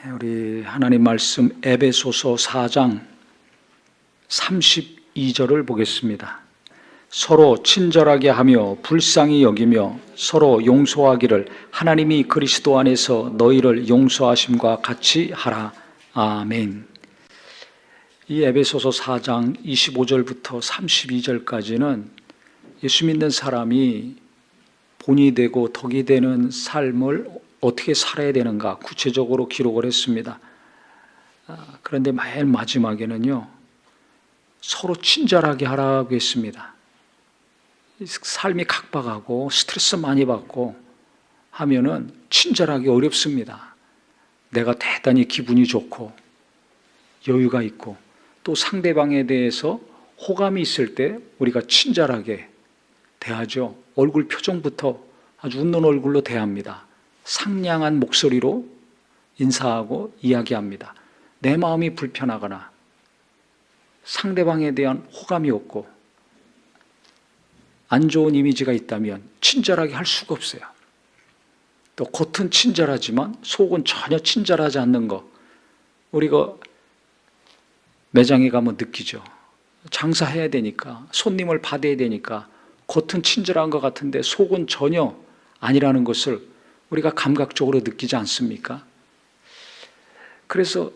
우리 하나님 말씀 에베소서 4장 32절을 보겠습니다. 서로 친절하게 하며 불쌍히 여기며 서로 용서하기를 하나님이 그리스도 안에서 너희를 용서하심과 같이 하라. 아멘. 이 에베소서 4장 25절부터 32절까지는 예수 믿는 사람이 본이 되고 덕이 되는 삶을 어떻게 살아야 되는가 구체적으로 기록을 했습니다. 그런데 맨 마지막에는요, 서로 친절하게 하라고 했습니다. 삶이 각박하고 스트레스 많이 받고 하면은 친절하기 어렵습니다. 내가 대단히 기분이 좋고 여유가 있고 또 상대방에 대해서 호감이 있을 때 우리가 친절하게 대하죠. 얼굴 표정부터 아주 웃는 얼굴로 대합니다. 상냥한 목소리로 인사하고 이야기합니다. 내 마음이 불편하거나 상대방에 대한 호감이 없고 안 좋은 이미지가 있다면 친절하게 할 수가 없어요. 또 겉은 친절하지만 속은 전혀 친절하지 않는 거 우리가 매장에 가면 느끼죠. 장사해야 되니까 손님을 받아야 되니까 겉은 친절한 것 같은데 속은 전혀 아니라는 것을 우리가 감각적으로 느끼지 않습니까? 그래서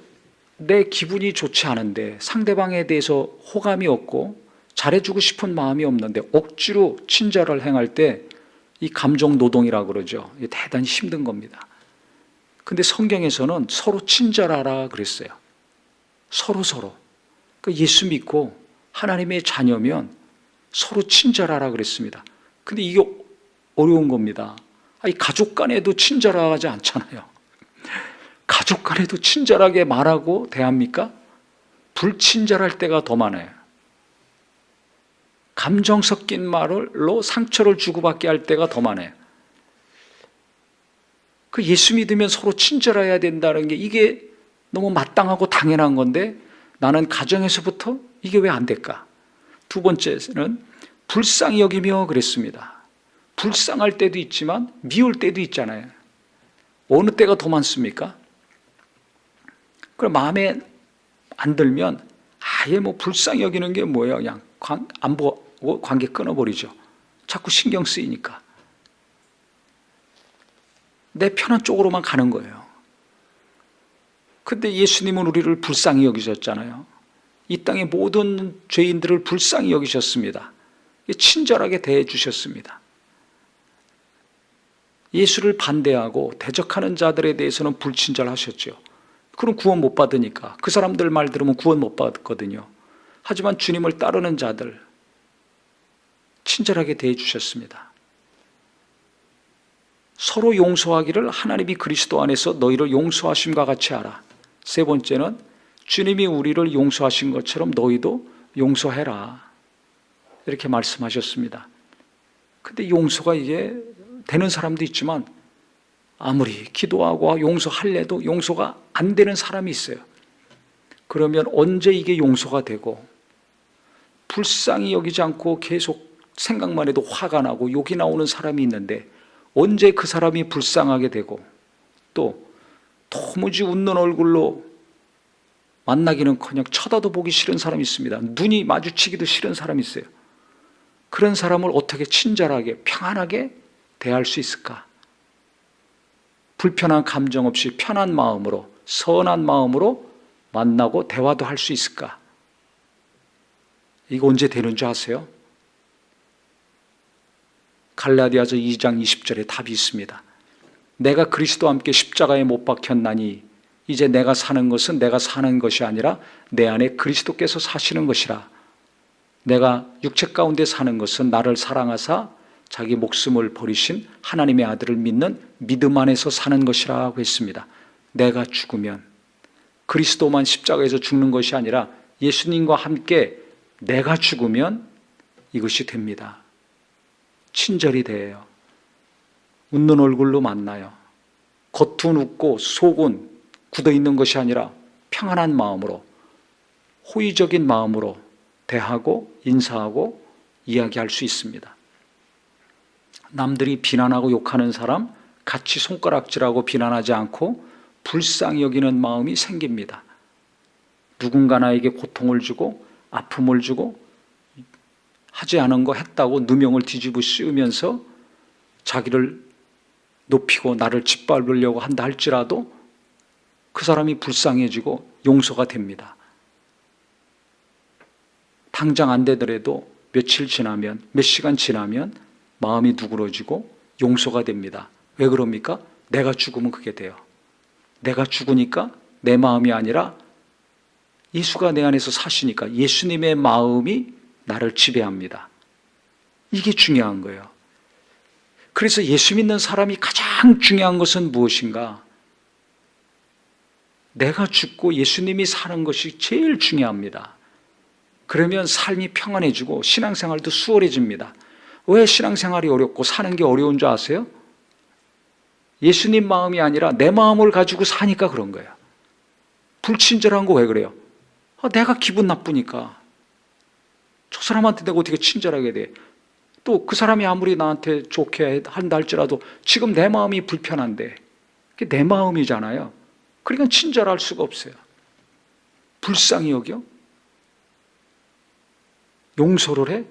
내 기분이 좋지 않은데 상대방에 대해서 호감이 없고 잘해주고 싶은 마음이 없는데 억지로 친절을 행할 때 이 감정 노동이라고 그러죠. 이게 대단히 힘든 겁니다. 근데 성경에서는 서로 친절하라 그랬어요. 서로. 그러니까 예수 믿고 하나님의 자녀면 서로 친절하라 그랬습니다. 근데 이게 어려운 겁니다. 이 가족 간에도 친절하지 않잖아요. 가족 간에도 친절하게 말하고 대합니까? 불친절할 때가 더 많아요. 감정 섞인 말로 상처를 주고받게 할 때가 더 많아요. 그 예수 믿으면 서로 친절해야 된다는 게 이게 너무 마땅하고 당연한 건데 나는 가정에서부터 이게 왜 안 될까? 두 번째는 불쌍히 여기며 그랬습니다. 불쌍할 때도 있지만 미울 때도 있잖아요. 어느 때가 더 많습니까? 그럼 마음에 안 들면 아예 불쌍히 여기는 게 뭐예요? 그냥 안 보고 관계 끊어버리죠. 자꾸 신경 쓰이니까. 내 편한 쪽으로만 가는 거예요. 근데 예수님은 우리를 불쌍히 여기셨잖아요. 이 땅의 모든 죄인들을 불쌍히 여기셨습니다. 친절하게 대해 주셨습니다. 예수를 반대하고 대적하는 자들에 대해서는 불친절하셨죠. 그럼 구원 못 받으니까. 그 사람들 말 들으면 구원 못 받거든요. 하지만 주님을 따르는 자들 친절하게 대해 주셨습니다. 서로 용서하기를 하나님이 그리스도 안에서 너희를 용서하심과 같이 하라. 세 번째는 주님이 우리를 용서하신 것처럼 너희도 용서해라. 이렇게 말씀하셨습니다. 근데 용서가 이게 되는 사람도 있지만 아무리 기도하고 용서할래도 용서가 안 되는 사람이 있어요. 그러면 언제 이게 용서가 되고 불쌍히 여기지 않고 계속 생각만 해도 화가 나고 욕이 나오는 사람이 있는데 언제 그 사람이 불쌍하게 되고 또 도무지 웃는 얼굴로 만나기는커녕 쳐다도 보기 싫은 사람이 있습니다. 눈이 마주치기도 싫은 사람이 있어요. 그런 사람을 어떻게 친절하게 평안하게 대할 수 있을까? 불편한 감정 없이 편한 마음으로 선한 마음으로 만나고 대화도 할 수 있을까? 이거 언제 되는 줄 아세요? 갈라디아서 2장 20절에 답이 있습니다. 내가 그리스도와 함께 십자가에 못 박혔나니 이제 내가 사는 것은 내가 사는 것이 아니라 내 안에 그리스도께서 사시는 것이라. 내가 육체 가운데 사는 것은 나를 사랑하사 자기 목숨을 버리신 하나님의 아들을 믿는 믿음 안에서 사는 것이라고 했습니다. 내가 죽으면 그리스도만 십자가에서 죽는 것이 아니라 예수님과 함께 내가 죽으면 이것이 됩니다. 친절이 돼요. 웃는 얼굴로 만나요. 겉은 웃고 속은 굳어있는 것이 아니라 평안한 마음으로 호의적인 마음으로 대하고 인사하고 이야기할 수 있습니다. 남들이 비난하고 욕하는 사람 같이 손가락질하고 비난하지 않고 불쌍히 여기는 마음이 생깁니다. 누군가 나에게 고통을 주고 아픔을 주고 하지 않은 거 했다고 누명을 뒤집어 씌우면서 자기를 높이고 나를 짓밟으려고 한다 할지라도 그 사람이 불쌍해지고 용서가 됩니다. 당장 안 되더라도 며칠 지나면, 몇 시간 지나면 마음이 누그러지고 용서가 됩니다. 왜 그럽니까? 내가 죽으면 그게 돼요. 내가 죽으니까 내 마음이 아니라 예수가 내 안에서 사시니까 예수님의 마음이 나를 지배합니다. 이게 중요한 거예요. 그래서 예수 믿는 사람이 가장 중요한 것은 무엇인가? 내가 죽고 예수님이 사는 것이 제일 중요합니다. 그러면 삶이 평안해지고 신앙생활도 수월해집니다. 왜 신앙생활이 어렵고 사는 게 어려운 줄 아세요? 예수님 마음이 아니라 내 마음을 가지고 사니까 그런 거예요. 불친절한 거 왜 그래요? 내가 기분 나쁘니까. 저 사람한테 내가 어떻게 친절하게 돼? 또 그 사람이 아무리 나한테 좋게 한다 할지라도 지금 내 마음이 불편한데 그게 내 마음이잖아요. 그러니까 친절할 수가 없어요. 불쌍히 여겨? 용서를 해?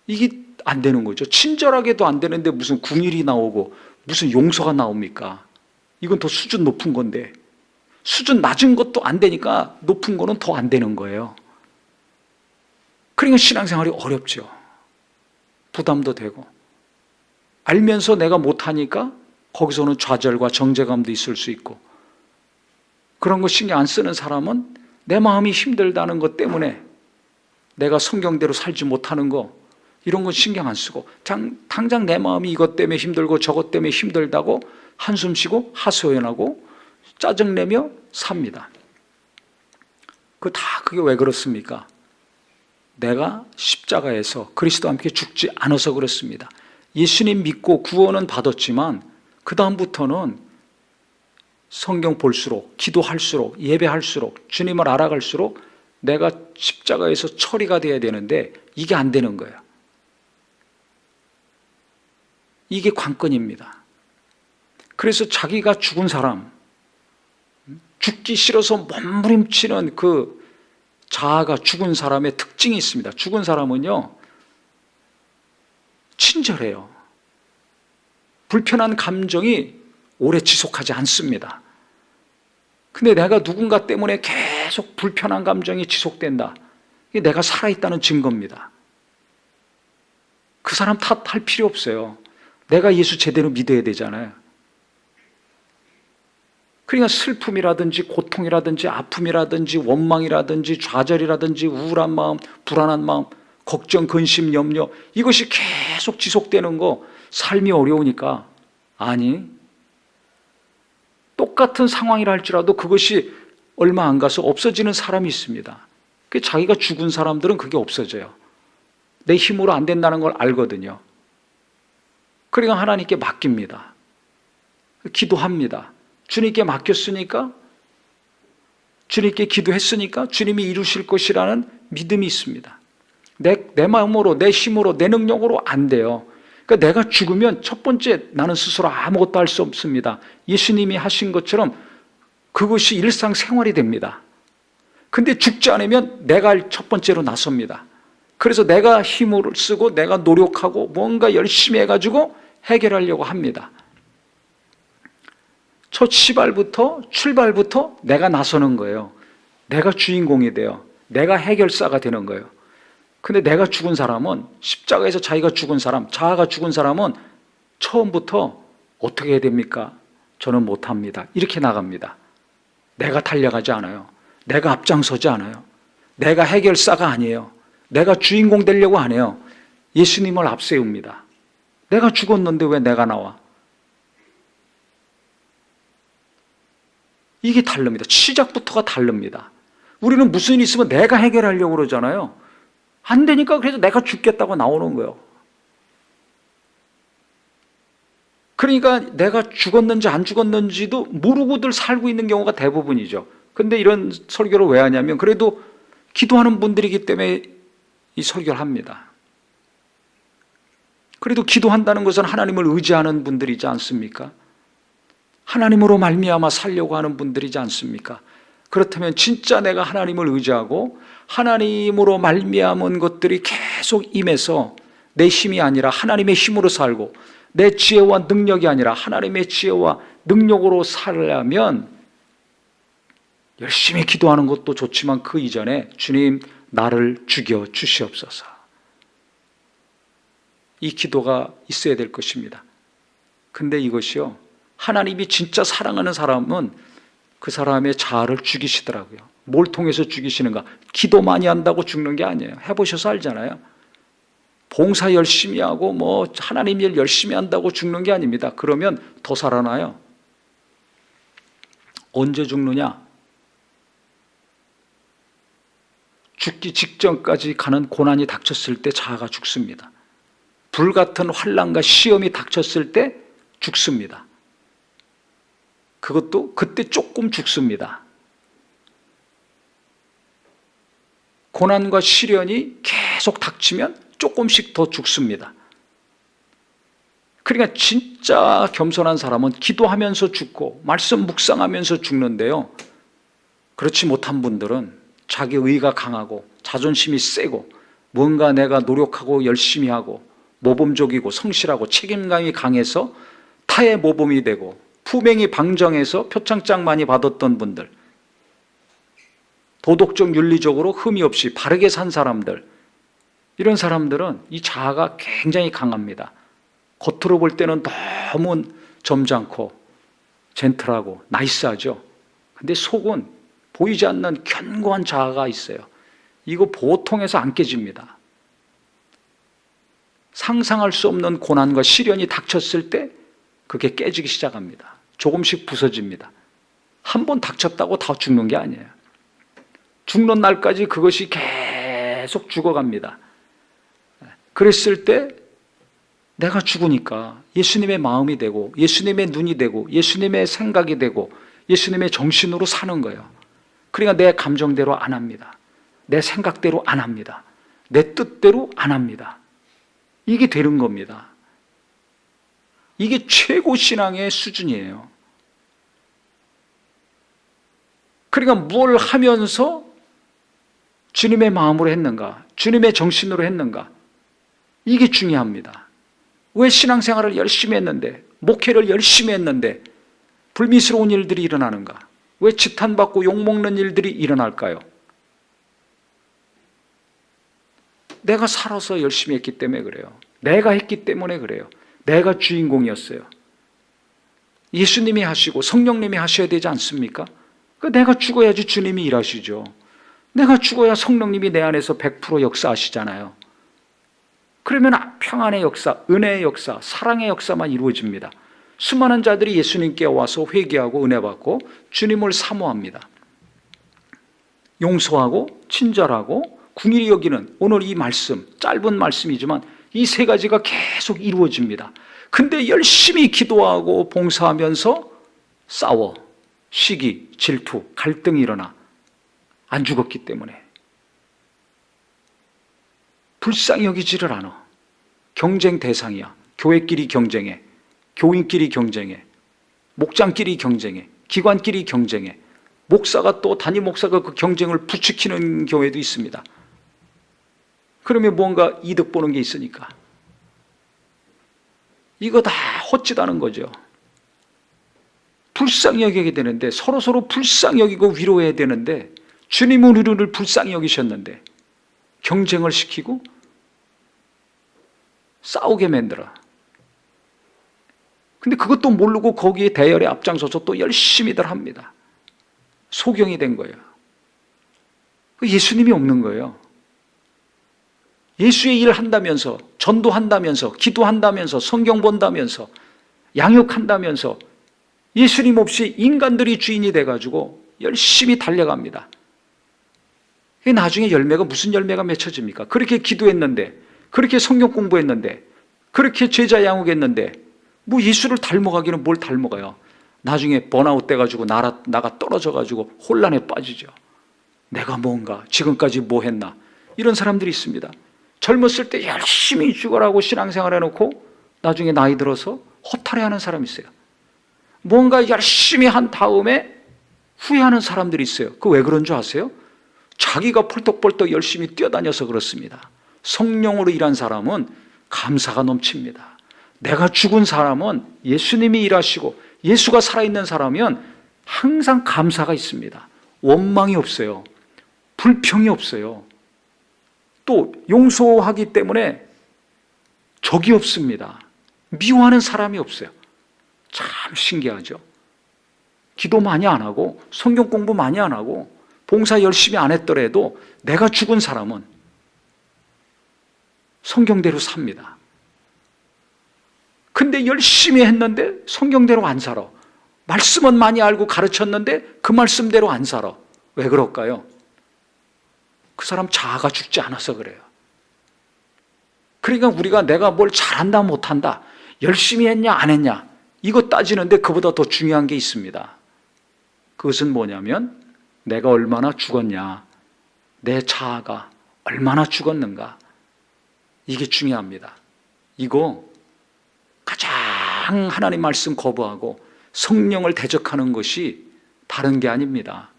이게 안 되는 거죠. 친절하게도 안 되는데 무슨 궁일이 나오고 무슨 용서가 나옵니까? 이건 더 수준 높은 건데 수준 낮은 것도 안 되니까 높은 거는 더 안 되는 거예요. 그러니까 신앙생활이 어렵죠. 부담도 되고 알면서 내가 못하니까 거기서는 좌절과 정죄감도 있을 수 있고 그런 거 신경 안 쓰는 사람은 내 마음이 힘들다는 것 때문에 내가 성경대로 살지 못하는 거 이런 건 신경 안 쓰고 당장 내 마음이 이것 때문에 힘들고 저것 때문에 힘들다고 한숨 쉬고 하소연하고 짜증내며 삽니다. 그게 왜 그렇습니까? 내가 십자가에서 그리스도와 함께 죽지 않아서 그렇습니다. 예수님 믿고 구원은 받았지만 그 다음부터는 성경 볼수록 기도할수록 예배할수록 주님을 알아갈수록 내가 십자가에서 처리가 돼야 되는데 이게 안 되는 거예요. 이게 관건입니다. 그래서 자기가 죽은 사람, 죽기 싫어서 몸부림치는 그 자아가 죽은 사람의 특징이 있습니다. 죽은 사람은요, 친절해요. 불편한 감정이 오래 지속하지 않습니다. 근데 내가 누군가 때문에 계속 불편한 감정이 지속된다. 이게 내가 살아있다는 증거입니다. 그 사람 탓할 필요 없어요. 내가 예수 제대로 믿어야 되잖아요. 그러니까 슬픔이라든지 고통이라든지 아픔이라든지 원망이라든지 좌절이라든지 우울한 마음, 불안한 마음, 걱정, 근심, 염려 이것이 계속 지속되는 거 삶이 어려우니까 아니 똑같은 상황이라 할지라도 그것이 얼마 안 가서 없어지는 사람이 있습니다. 자기가 죽은 사람들은 그게 없어져요. 내 힘으로 안 된다는 걸 알거든요. 그러니까 하나님께 맡깁니다. 기도합니다. 주님께 맡겼으니까 주님께 기도했으니까 주님이 이루실 것이라는 믿음이 있습니다. 내 마음으로 내 힘으로 내 능력으로 안 돼요. 그러니까 내가 죽으면 첫 번째 나는 스스로 아무것도 할 수 없습니다. 예수님이 하신 것처럼 그것이 일상생활이 됩니다. 근데 죽지 않으면 내가 첫 번째로 나섭니다. 그래서 내가 힘을 쓰고 내가 노력하고 뭔가 열심히 해가지고 해결하려고 합니다. 첫 출발부터 내가 나서는 거예요. 내가 주인공이 돼요. 내가 해결사가 되는 거예요. 근데 내가 죽은 사람은 십자가에서 자기가 죽은 사람, 자아가 죽은 사람은 처음부터 어떻게 해야 됩니까? 저는 못합니다. 이렇게 나갑니다. 내가 달려가지 않아요. 내가 앞장서지 않아요. 내가 해결사가 아니에요. 내가 주인공 되려고 안 해요. 예수님을 앞세웁니다. 내가 죽었는데 왜 내가 나와? 이게 다릅니다. 시작부터가 다릅니다. 우리는 무슨 일 있으면 내가 해결하려고 그러잖아요. 안 되니까 그래서 내가 죽겠다고 나오는 거예요. 그러니까 내가 죽었는지 안 죽었는지도 모르고들 살고 있는 경우가 대부분이죠. 근데 이런 설교를 왜 하냐면 그래도 기도하는 분들이기 때문에 이 설교를 합니다. 그래도 기도한다는 것은 하나님을 의지하는 분들이지 않습니까? 하나님으로 말미암아 살려고 하는 분들이지 않습니까? 그렇다면 진짜 내가 하나님을 의지하고 하나님으로 말미암은 것들이 계속 임해서 내 힘이 아니라 하나님의 힘으로 살고 내 지혜와 능력이 아니라 하나님의 지혜와 능력으로 살려면 열심히 기도하는 것도 좋지만 그 이전에 주님 나를 죽여 주시옵소서, 이 기도가 있어야 될 것입니다. 근데 이것이요, 하나님이 진짜 사랑하는 사람은 그 사람의 자아를 죽이시더라고요. 뭘 통해서 죽이시는가? 기도 많이 한다고 죽는 게 아니에요. 해보셔서 알잖아요. 봉사 열심히 하고 뭐 하나님 일 열심히 한다고 죽는 게 아닙니다. 그러면 더 살아나요. 언제 죽느냐? 죽기 직전까지 가는 고난이 닥쳤을 때 자아가 죽습니다. 불같은 환난과 시험이 닥쳤을 때 죽습니다. 그것도 그때 조금 죽습니다. 고난과 시련이 계속 닥치면 조금씩 더 죽습니다. 그러니까 진짜 겸손한 사람은 기도하면서 죽고 말씀 묵상하면서 죽는데요, 그렇지 못한 분들은 자기 의가 강하고 자존심이 세고 뭔가 내가 노력하고 열심히 하고 모범적이고 성실하고 책임감이 강해서 타의 모범이 되고 품행이 방정해서 표창장 많이 받았던 분들, 도덕적 윤리적으로 흠이 없이 바르게 산 사람들, 이런 사람들은 이 자아가 굉장히 강합니다. 겉으로 볼 때는 너무 점잖고 젠틀하고 나이스하죠. 근데 속은 보이지 않는 견고한 자아가 있어요. 이거 보통에서 안 깨집니다. 상상할 수 없는 고난과 시련이 닥쳤을 때 그게 깨지기 시작합니다. 조금씩 부서집니다. 한 번 닥쳤다고 다 죽는 게 아니에요. 죽는 날까지 그것이 계속 죽어갑니다. 그랬을 때 내가 죽으니까 예수님의 마음이 되고 예수님의 눈이 되고 예수님의 생각이 되고 예수님의 정신으로 사는 거예요. 그러니까 내 감정대로 안 합니다. 내 생각대로 안 합니다. 내 뜻대로 안 합니다. 이게 되는 겁니다. 이게 최고 신앙의 수준이에요. 그러니까 뭘 하면서 주님의 마음으로 했는가, 주님의 정신으로 했는가, 이게 중요합니다. 왜 신앙생활을 열심히 했는데, 목회를 열심히 했는데 불미스러운 일들이 일어나는가? 왜 지탄받고 욕먹는 일들이 일어날까요? 내가 살아서 열심히 했기 때문에 그래요. 내가 했기 때문에 그래요. 내가 주인공이었어요. 예수님이 하시고 성령님이 하셔야 되지 않습니까? 내가 죽어야지 주님이 일하시죠. 내가 죽어야 성령님이 내 안에서 100% 역사하시잖아요. 그러면 평안의 역사, 은혜의 역사, 사랑의 역사만 이루어집니다. 수많은 자들이 예수님께 와서 회개하고 은혜 받고 주님을 사모합니다. 용서하고 친절하고 긍휼히 여기는 오늘 이 말씀, 짧은 말씀이지만 이 세 가지가 계속 이루어집니다. 근데 열심히 기도하고 봉사하면서 싸워, 시기, 질투, 갈등이 일어나. 안 죽었기 때문에. 불쌍히 여기지를 않아. 경쟁 대상이야. 교회끼리 경쟁해, 교인끼리 경쟁해, 목장끼리 경쟁해, 기관끼리 경쟁해. 목사가 또 담임 목사가 그 경쟁을 부추기는 교회도 있습니다. 그러면 뭔가 이득 보는 게 있으니까. 이거 다 헛짓하는 거죠. 불쌍히 여기게 되는데, 서로 불쌍히 여기고 위로해야 되는데, 주님은 우리를 불쌍히 여기셨는데 경쟁을 시키고 싸우게 만들어. 근데 그것도 모르고 거기에 대열에 앞장서서 또 열심히들 합니다. 소경이 된 거예요. 예수님이 없는 거예요. 예수의 일 한다면서, 전도한다면서, 기도한다면서, 성경 본다면서, 양육한다면서 예수님 없이 인간들이 주인이 돼가지고 열심히 달려갑니다. 나중에 열매가 무슨 열매가 맺혀집니까? 그렇게 기도했는데, 그렇게 성경 공부했는데, 그렇게 제자 양육했는데 뭐 예수를 닮아가기는 뭘 닮아가요? 나중에 번아웃 돼가지고 나가 떨어져가지고 혼란에 빠지죠. 내가 뭔가 지금까지 뭐 했나, 이런 사람들이 있습니다. 젊었을 때 열심히 죽어라고 신앙생활 해놓고 나중에 나이 들어서 허탈해하는 사람이 있어요. 뭔가 열심히 한 다음에 후회하는 사람들이 있어요. 그 왜 그런 줄 아세요? 자기가 펄떡펄떡 열심히 뛰어다녀서 그렇습니다. 성령으로 일한 사람은 감사가 넘칩니다. 내가 죽은 사람은 예수님이 일하시고 예수가 살아있는 사람이면 항상 감사가 있습니다. 원망이 없어요. 불평이 없어요. 또 용서하기 때문에 적이 없습니다. 미워하는 사람이 없어요. 참 신기하죠. 기도 많이 안 하고 성경 공부 많이 안 하고 봉사 열심히 안 했더라도 내가 죽은 사람은 성경대로 삽니다. 근데 열심히 했는데 성경대로 안 살아. 말씀은 많이 알고 가르쳤는데 그 말씀대로 안 살아. 왜 그럴까요? 그 사람 자아가 죽지 않아서 그래요. 그러니까 우리가 내가 뭘 잘한다 못한다, 열심히 했냐 안 했냐, 이거 따지는데 그보다 더 중요한 게 있습니다. 그것은 뭐냐면 내가 얼마나 죽었냐, 내 자아가 얼마나 죽었는가, 이게 중요합니다. 이거 가장 하나님 말씀 거부하고 성령을 대적하는 것이 다른 게 아닙니다.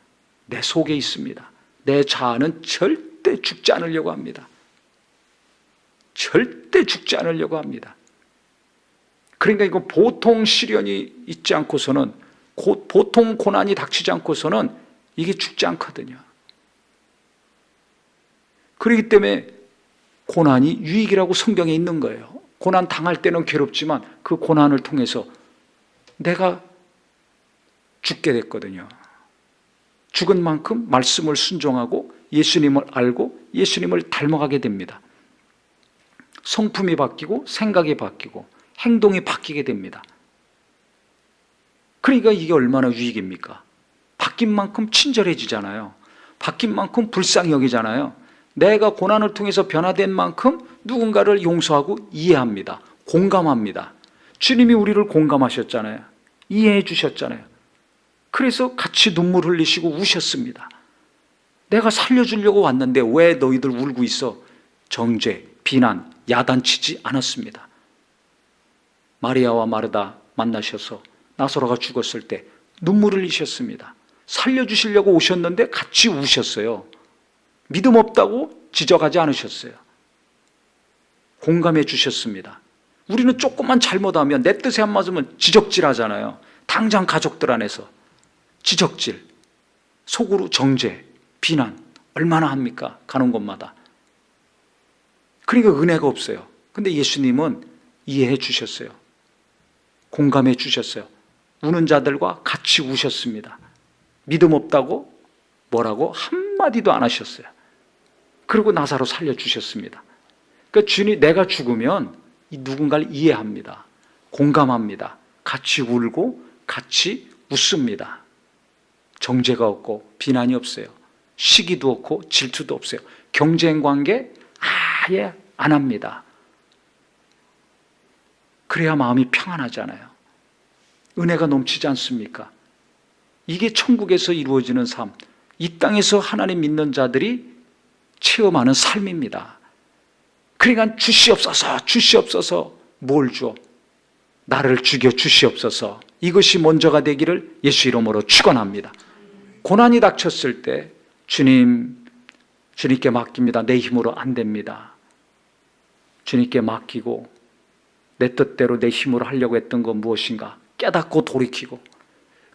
내 속에 있습니다. 내 자아는 절대 죽지 않으려고 합니다. 절대 죽지 않으려고 합니다. 그러니까 이거 보통 시련이 있지 않고서는, 보통 고난이 닥치지 않고서는 이게 죽지 않거든요. 그렇기 때문에 고난이 유익이라고 성경에 있는 거예요. 고난 당할 때는 괴롭지만 그 고난을 통해서 내가 죽게 됐거든요. 죽은 만큼 말씀을 순종하고 예수님을 알고 예수님을 닮아가게 됩니다. 성품이 바뀌고 생각이 바뀌고 행동이 바뀌게 됩니다. 그러니까 이게 얼마나 유익입니까? 바뀐 만큼 친절해지잖아요. 바뀐 만큼 불쌍히 여기잖아요. 내가 고난을 통해서 변화된 만큼 누군가를 용서하고 이해합니다. 공감합니다. 주님이 우리를 공감하셨잖아요. 이해해 주셨잖아요. 그래서 같이 눈물 흘리시고 우셨습니다. 내가 살려주려고 왔는데 왜 너희들 울고 있어? 정죄, 비난, 야단치지 않았습니다. 마리아와 마르다 만나셔서 나사로가 죽었을 때 눈물 흘리셨습니다. 살려주시려고 오셨는데 같이 우셨어요. 믿음 없다고 지적하지 않으셨어요. 공감해 주셨습니다. 우리는 조금만 잘못하면, 내 뜻에 안 맞으면 지적질 하잖아요. 당장 가족들 안에서 지적질, 속으로 정죄, 비난 얼마나 합니까? 가는 곳마다. 그러니까 은혜가 없어요. 근데 예수님은 이해해 주셨어요. 공감해 주셨어요. 우는 자들과 같이 우셨습니다. 믿음 없다고 뭐라고 한마디도 안 하셨어요. 그리고 나사로 살려주셨습니다. 그러니까 주님, 내가 죽으면 누군가를 이해합니다. 공감합니다. 같이 울고 같이 웃습니다. 정죄가 없고 비난이 없어요. 시기도 없고 질투도 없어요. 경쟁 관계 아예 안 합니다. 그래야 마음이 평안하잖아요. 은혜가 넘치지 않습니까? 이게 천국에서 이루어지는 삶, 이 땅에서 하나님 믿는 자들이 체험하는 삶입니다. 그러니까 주시옵소서, 주시옵소서. 뭘 줘? 나를 죽여 주시옵소서. 이것이 먼저가 되기를 예수 이름으로 축원합니다. 고난이 닥쳤을 때 주님께 맡깁니다. 내 힘으로 안 됩니다. 주님께 맡기고 내 뜻대로 내 힘으로 하려고 했던 건 무엇인가 깨닫고 돌이키고,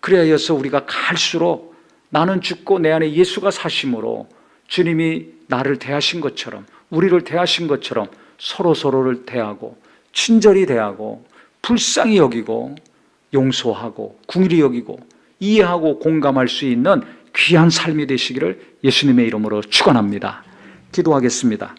그래야여서 우리가 갈수록 나는 죽고 내 안에 예수가 사심으로 주님이 나를 대하신 것처럼, 우리를 대하신 것처럼 서로를 대하고 친절히 대하고 불쌍히 여기고 용서하고 긍휼히 여기고 이해하고 공감할 수 있는 귀한 삶이 되시기를 예수님의 이름으로 축원합니다. 기도하겠습니다.